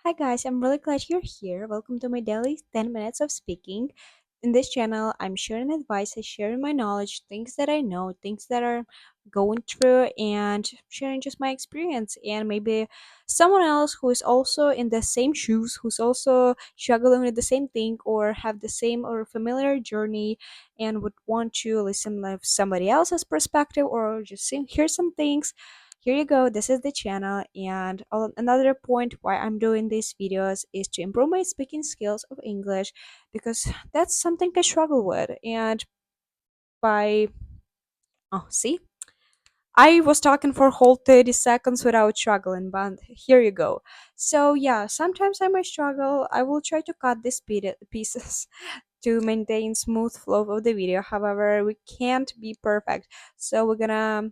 Hi guys, I'm really glad you're here. Welcome to my daily 10 minutes of speaking. In this channel, I'm sharing advice, I sharing my knowledge, things that I know, things that are going through, and sharing just my experience. And maybe someone else who is also in the same shoes, who's also struggling with the same thing, or have the same or familiar journey, and would want to listen to somebody else's perspective or just hear some things. Here you go, this is the channel. And another point why I'm doing these videos is to improve my speaking skills of English, because that's something I struggle with. And by oh, see, I was talking for a whole 30 seconds without struggling, but here you go. So yeah, sometimes I might struggle. I will try to cut these pieces to maintain smooth flow of the video. However, we can't be perfect, so we're gonna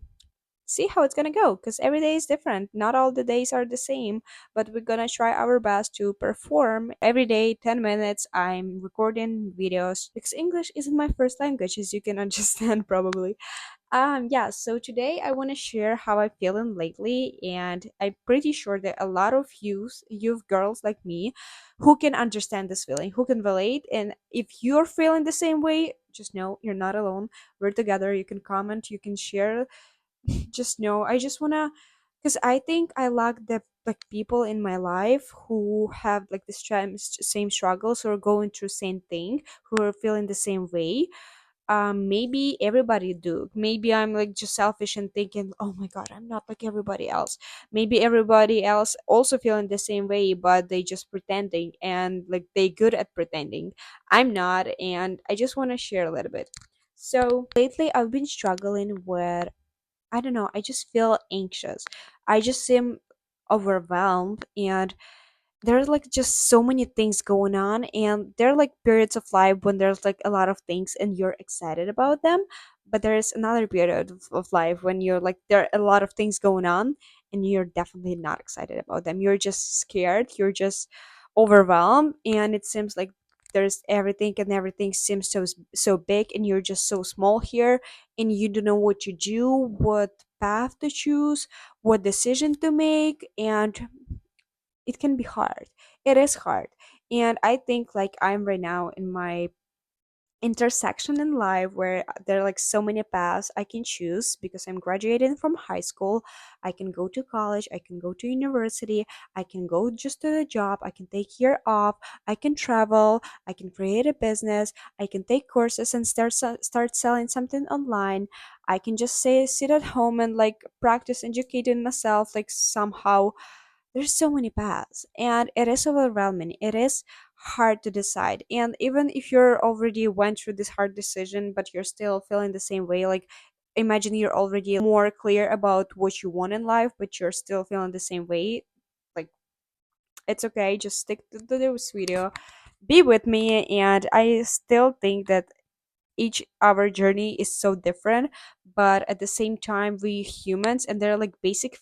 see how it's gonna go, because every day is different, not all the days are the same, but we're gonna try our best to perform every day. 10 minutes I'm recording videos, because English isn't my first language, as you can understand probably. Yeah, so today I want to share how I'm feeling lately, and I'm pretty sure that a lot of youth girls like me who can understand this feeling, who can relate. And if you're feeling the same way, just know you're not alone. We're together. You can comment, you can share. Just know I just wanna, because I think I lack the like people in my life who have like the same struggles or going through same thing, who are feeling the same way. Maybe everybody do, maybe I'm like just selfish and thinking, oh my god, I'm not like everybody else. Maybe everybody else also feeling the same way, but they just pretending, and like they good at pretending. I'm not, and I just want to share a little bit. So lately I've been struggling with, I don't know, I just feel anxious. I just seem overwhelmed, and there's like just so many things going on, and there are like periods of life when there's like a lot of things and you're excited about them. But there's another period of life when you're like, there are a lot of things going on and you're definitely not excited about them. You're just scared, you're just overwhelmed, and it seems like there's everything, and everything seems so big, and you're just so small here, and you don't know what to do, what path to choose, what decision to make. And it can be hard. It is hard. And I think like I'm right now in my intersection in life where there are like so many paths I can choose, because I'm graduating from high school. I can go to college, I can go to university, I can go just to the job, I can take year off, I can travel, I can create a business, I can take courses and start selling something online. I can just say sit at home and like practice educating myself like somehow. There's so many paths, and it is overwhelming, it is hard to decide. And even if you're already went through this hard decision but you're still feeling the same way, like imagine you're already more clear about what you want in life but you're still feeling the same way, like it's okay, just stick to this video, be with me. And I still think that each our journey is so different, but at the same time we humans, and they're like basic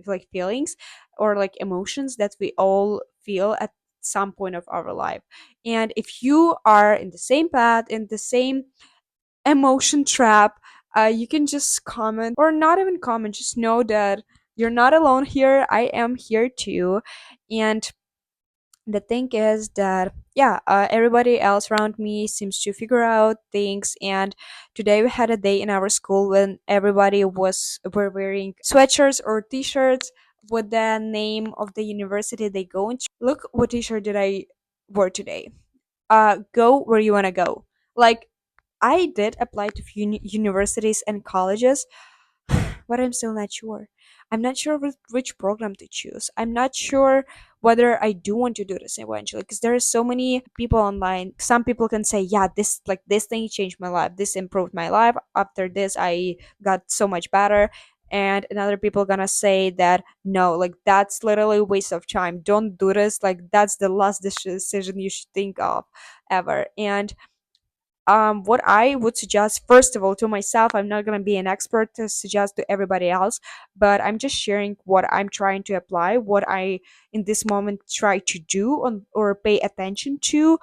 like feelings or like emotions that we all feel at some point of our life. And if you are in the same path, in the same emotion trap, you can just comment, or not even comment, just know that you're not alone here, I am here too. And the thing is that yeah, everybody else around me seems to figure out things. And today we had a day in our school when everybody were wearing sweatshirts or t-shirts with the name of the university they go into. Look what t-shirt did I wear today. Go where you want to go. Like, I did apply to few universities and colleges, but I'm still not sure. I'm not sure which program to choose. I'm not sure whether I do want to do this eventually, because there are so many people online. Some people can say, "Yeah, this thing changed my life. This improved my life. After this, I got so much better." And another people gonna say that no, like that's literally a waste of time. Don't do this. Like that's the last decision you should think of ever. And what I would suggest, first of all, to myself, I'm not going to be an expert to suggest to everybody else, but I'm just sharing what I'm trying to apply, what I in this moment try to do or pay attention to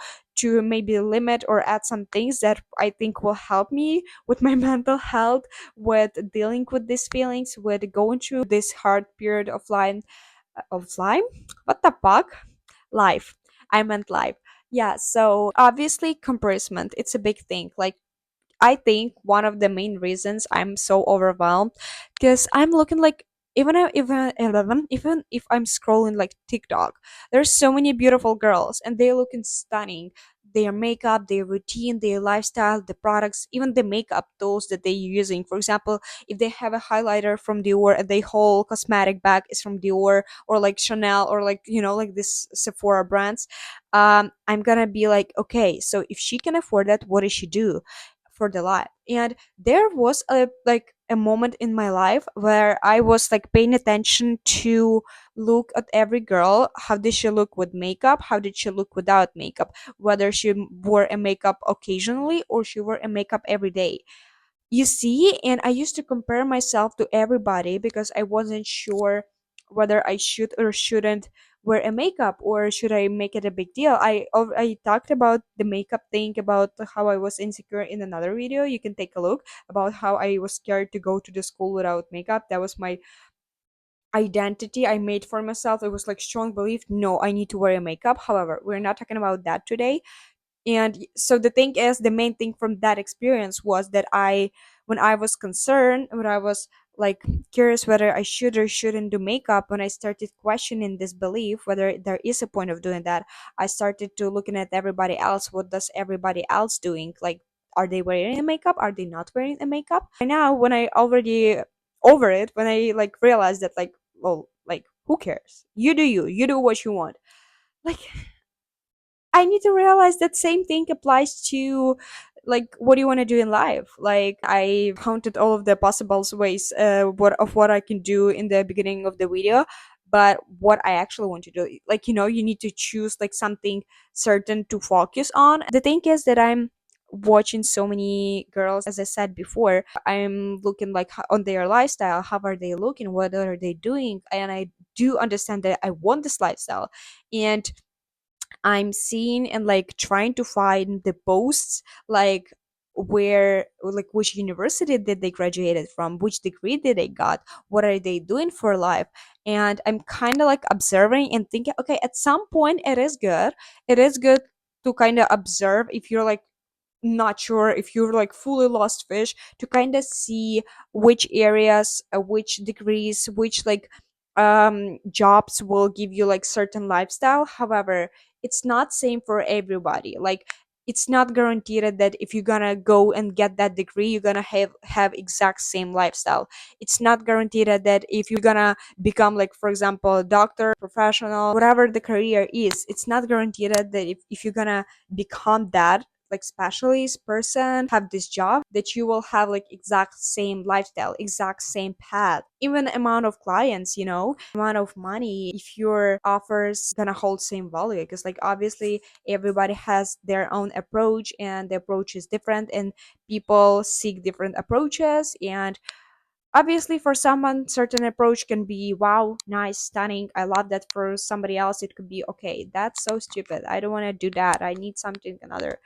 maybe limit or add some things that I think will help me with my mental health, with dealing with these feelings, with going through this hard period of life. Of life? What the fuck? life. I meant life. Yeah, so obviously comparison, it's a big thing. Like I think one of the main reasons I'm so overwhelmed because I'm looking like even if I'm scrolling like TikTok, there's so many beautiful girls and they're looking stunning. Their makeup, their routine, their lifestyle, the products, even the makeup tools that they're using. For example, if they have a highlighter from Dior and the whole cosmetic bag is from Dior or like Chanel or like like this Sephora brands, I'm gonna be like, okay, so if she can afford that, what does she do for the life? And there was a moment in my life where I was like paying attention to look at every girl. How did she look with makeup? How did she look without makeup? Whether she wore a makeup occasionally or she wore a makeup every day. You see, and I used to compare myself to everybody because I wasn't sure whether I should or shouldn't wear a makeup or should I make it a big deal. I talked about the makeup thing, about how I was insecure in another video. You can take a look about how I was scared to go to the school without makeup. That was my identity I made for myself. It was like strong belief, no, I need to wear a makeup. However, we're not talking about that today. And so the thing is, the main thing from that experience was that when I was concerned, when I was like curious whether I should or shouldn't do makeup, when I started questioning this belief whether there is a point of doing that, I started to looking at everybody else. What does everybody else doing? Like, are they wearing a makeup? Are they not wearing a makeup? And now when I already over it, when I like realized that, like, well, like, who cares? You do you. You do what you want. Like, I need to realize that same thing applies to, like, what do you want to do in life? Like, I counted all of the possible ways what I can do in the beginning of the video, but what I actually want to do, like, you need to choose like something certain to focus on. The thing is that I'm watching so many girls, as I said before. I'm looking like on their lifestyle, how are they looking, what are they doing, and I do understand that I want this lifestyle. And I'm seeing and like trying to find the posts, like where, like, which university did they graduated from, which degree did they got, what are they doing for life. And I'm kind of like observing and thinking, okay, at some point it is good to kind of observe if you're like not sure, if you're like fully lost fish, to kind of see which areas, which degrees, which like jobs will give you like certain lifestyle. However, it's not same for everybody. Like, it's not guaranteed that if you're gonna go and get that degree, you're gonna have exact same lifestyle. It's not guaranteed that if you're gonna become, like, for example, a doctor, professional, whatever the career is, it's not guaranteed that if you're gonna become that, like, specialist person, have this job, that you will have like exact same lifestyle, exact same path, even amount of clients, amount of money, if your offers gonna hold same value. Because, like, obviously everybody has their own approach and the approach is different, and people seek different approaches. And obviously for someone certain approach can be wow, nice, stunning, I love that. For somebody else it could be, okay, that's so stupid, I don't want to do that, I need something another.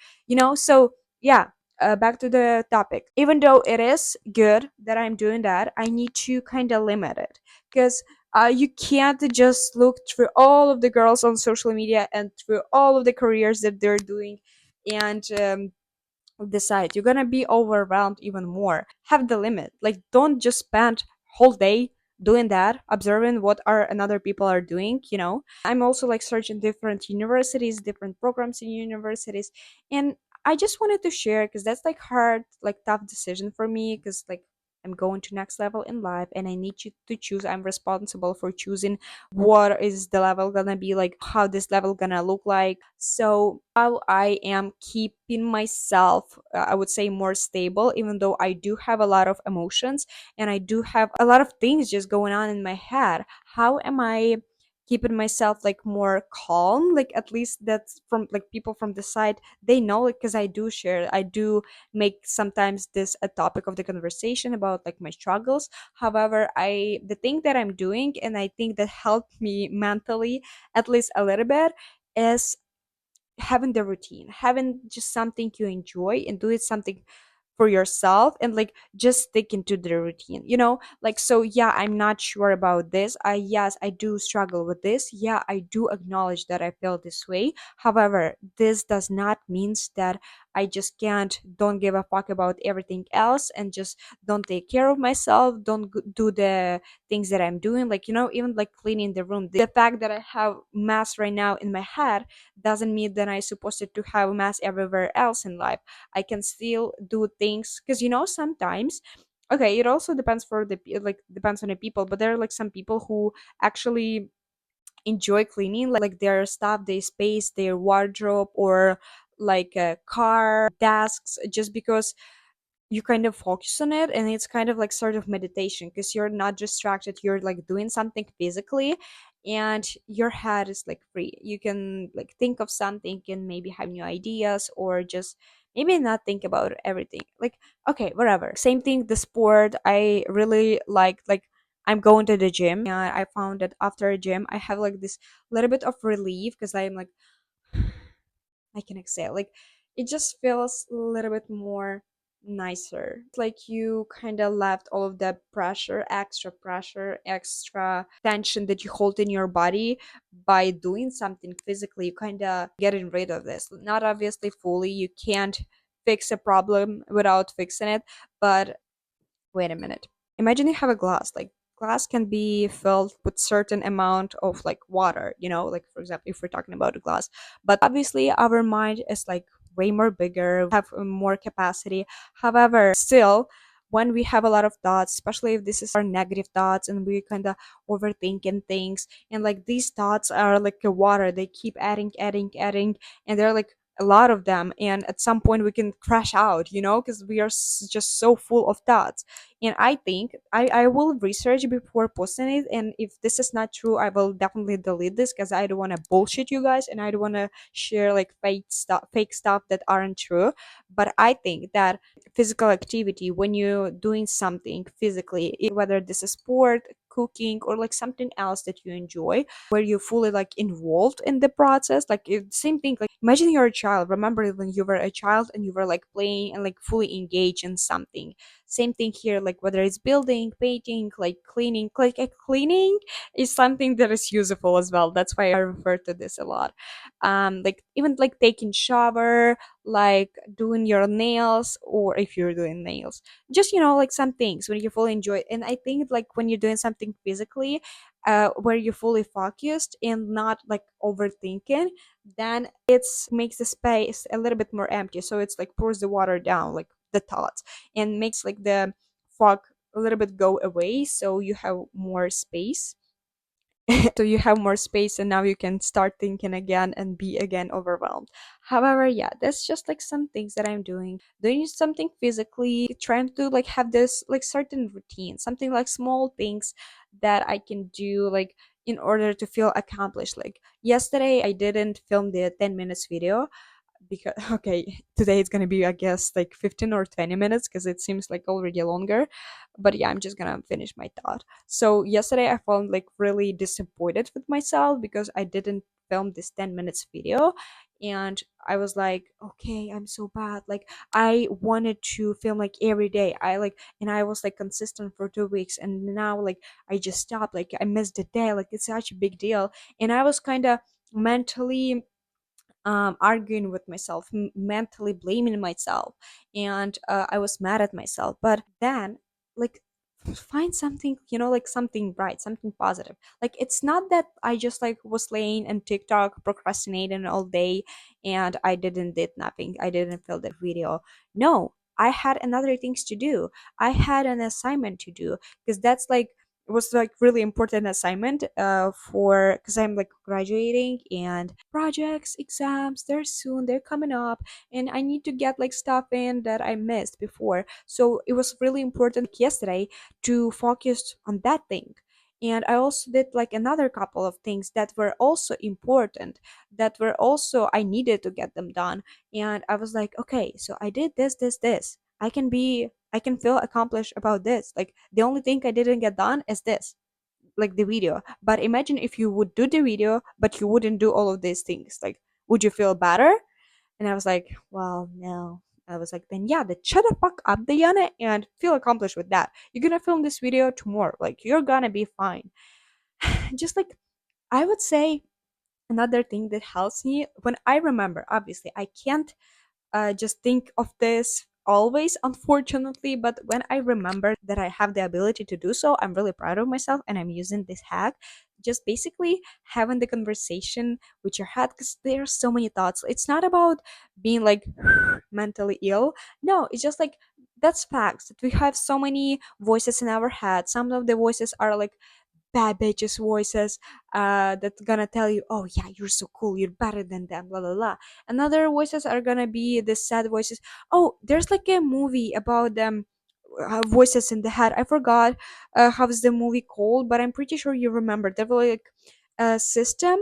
So yeah, back to the topic. Even though it is good that I'm doing that, I need to kind of limit it. Because you can't just look through all of the girls on social media and through all of the careers that they're doing and decide. You're gonna be overwhelmed even more. Have the limit. Like, don't just spend whole day doing that, observing what are another people are doing. I'm also like searching different universities, different programs in universities, and I just wanted to share because that's like hard, like tough decision for me, because like I'm going to next level in life and I need you to choose. I'm responsible for choosing what is the level gonna be, like how this level gonna look like. So how I am keeping myself, I would say, more stable, even though I do have a lot of emotions and I do have a lot of things just going on in my head. How am I keeping myself like more calm? Like, at least that's from like people from the side, they know it, because I do share, I do make sometimes this a topic of the conversation about like my struggles. However, the thing that I'm doing, and I think that helped me mentally at least a little bit, is having the routine, having just something you enjoy and do it something for yourself and like just stick into the routine, you know? Like, so yeah, I'm not sure about this. Yes, I do struggle with this. Yeah, I do acknowledge that I feel this way. However, this does not means that I just can't don't give a fuck about everything else and just don't take care of myself, don't do the things that I'm doing, like, you know, even like cleaning the room. The fact that I have mass right now in my head doesn't mean that I'm supposed to have mass everywhere else in life. I can still do things because, you know, sometimes, okay, it also depends for the like depends on the people, but there are like some people who actually enjoy cleaning like their stuff, their space, their wardrobe, or like car desks, just because you kind of focus on it and it's kind of like sort of meditation because you're not distracted, you're like doing something physically and your head is like free. You can like think of something and maybe have new ideas or just maybe not think about everything, like, okay, whatever. Same thing, the sport I really like I'm going to the gym and I found that after a gym I have like this little bit of relief because I'm like I can exhale. Like it just feels a little bit more nicer. It's like you kind of left all of that pressure, extra tension that you hold in your body by doing something physically. You kind of getting rid of this. Not obviously fully. You can't fix a problem without fixing it, but wait a minute. Imagine you have a glass. Like glass can be filled with certain amount of like water, you know, like for example, if we're talking about a glass. But obviously our mind is like way more bigger, have more capacity. However, still when we have a lot of thoughts, especially if this is our negative thoughts and we kind of overthinking things, and like these thoughts are like a water, they keep adding, and they're like a lot of them, and at some point we can crash out, you know, because we are just so full of thoughts. And I think I will research before posting it, and if this is not true I will definitely delete this because I don't want to bullshit you guys and I don't want to share like fake stuff that aren't true. But I think that physical activity, when you're doing something physically, whether this is sport, cooking, or like something else that you enjoy, where you're fully like involved in the process, like same thing, like imagine you're a child. Remember when you were a child and you were like playing and like fully engaged in something. Same thing here, like whether it's building, painting, like cleaning. Like cleaning is something that is useful as well. That's why I refer to this a lot. Like even like taking shower, like doing your nails, or if you're doing nails, just, you know, like some things when you fully enjoy it. And I think like when you're doing something physically, where you're fully focused and not like overthinking, then it's makes the space a little bit more empty, so it's like pours the water down, like the thoughts, and makes like the fog a little bit go away, so you have more space. So you have more space and now you can start thinking again and be again overwhelmed. However, yeah, that's just like some things that I'm doing something physically, trying to like have this like certain routine, something like small things that I can do, like in order to feel accomplished. Like yesterday I didn't film the 10 minutes video because okay, today it's gonna be I guess like 15 or 20 minutes because it seems like already longer. But yeah, I'm just gonna finish my thought. So yesterday I felt like really disappointed with myself because I didn't film this 10 minutes video, and I was like, okay, I'm so bad. Like I wanted to film like every day, I like, and I was like consistent for 2 weeks, and now like I just stopped, like I missed a day, like it's such a big deal. And I was kind of mentally arguing with myself, mentally blaming myself, and I was mad at myself. But then, like, find something, you know, like something bright, something positive. Like, it's not that I just like was laying and TikTok procrastinating all day, and I didn't did nothing. I didn't film the video. No. I had another things to do. I had an assignment to do because that's like it was like really important assignment for because I'm like graduating and projects, exams, they're soon, they're coming up, and I need to get like stuff in that I missed before. So it was really important yesterday to focus on that thing. And I also did like another couple of things that were also important, that were also I needed to get them done. And I was like, okay, so I did this. I can feel accomplished about this. Like the only thing I didn't get done is this, like the video. But imagine if you would do the video, but you wouldn't do all of these things. Like, would you feel better? And I was like, well, no. I was like, then yeah, then shut the fuck up, Diana, and feel accomplished with that. You're gonna film this video tomorrow. Like, you're gonna be fine. Just like, I would say another thing that helps me when I remember, obviously, I can't just think of this always, unfortunately, but when I remember that I have the ability to do so, I'm really proud of myself and I'm using this hack. Just basically having the conversation with your head, because there are so many thoughts. It's not about being like mentally ill. No, it's just like, that's facts that we have so many voices in our head. Some of the voices are like bad bitches voices that's gonna tell you, oh yeah, you're so cool, you're better than them, blah blah blah. Another voices are gonna be the sad voices. Oh, there's like a movie about them, voices in the head. I forgot how's the movie called, but I'm pretty sure you remember. There was like a system,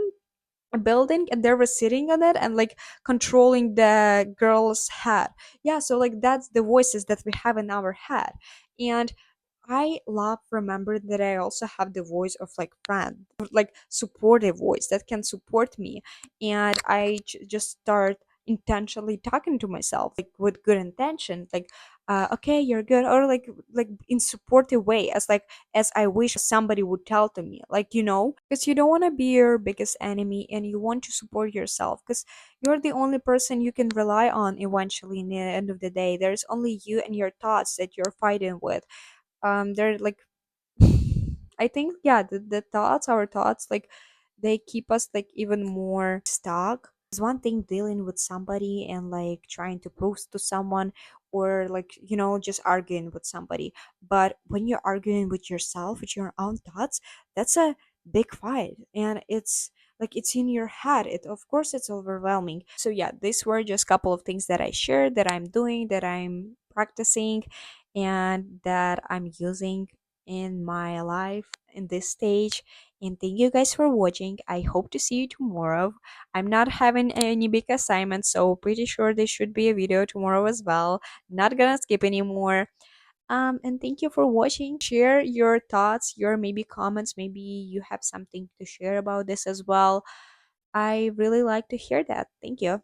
a building, and they were sitting on it and like controlling the girl's head. Yeah, so like that's the voices that we have in our head. And I love remember that I also have the voice of like friend, like supportive voice that can support me, and just start intentionally talking to myself like with good intention, like okay, you're good, or like in supportive way, as like as I wish somebody would tell to me, like, because you don't want to be your biggest enemy and you want to support yourself, because you're the only person you can rely on eventually. In the end of the day, there's only you and your thoughts that you're fighting with. They're like, I think, yeah, the thoughts, our thoughts, like they keep us like even more stuck. It's one thing dealing with somebody and like trying to prove to someone, or like, just arguing with somebody, but when you're arguing with yourself, with your own thoughts, that's a big fight, and it's like it's in your head. It, of course, it's overwhelming. So yeah, these were just a couple of things that I shared, that I'm doing, that I'm practicing, and that I'm using in my life in this stage. And thank you guys for watching. I hope to see you tomorrow. I'm not having any big assignments, so pretty sure there should be a video tomorrow as well. Not gonna skip anymore. And thank you for watching. Share your thoughts, your maybe comments. Maybe you have something to share about this as well. I really like to hear that. Thank you.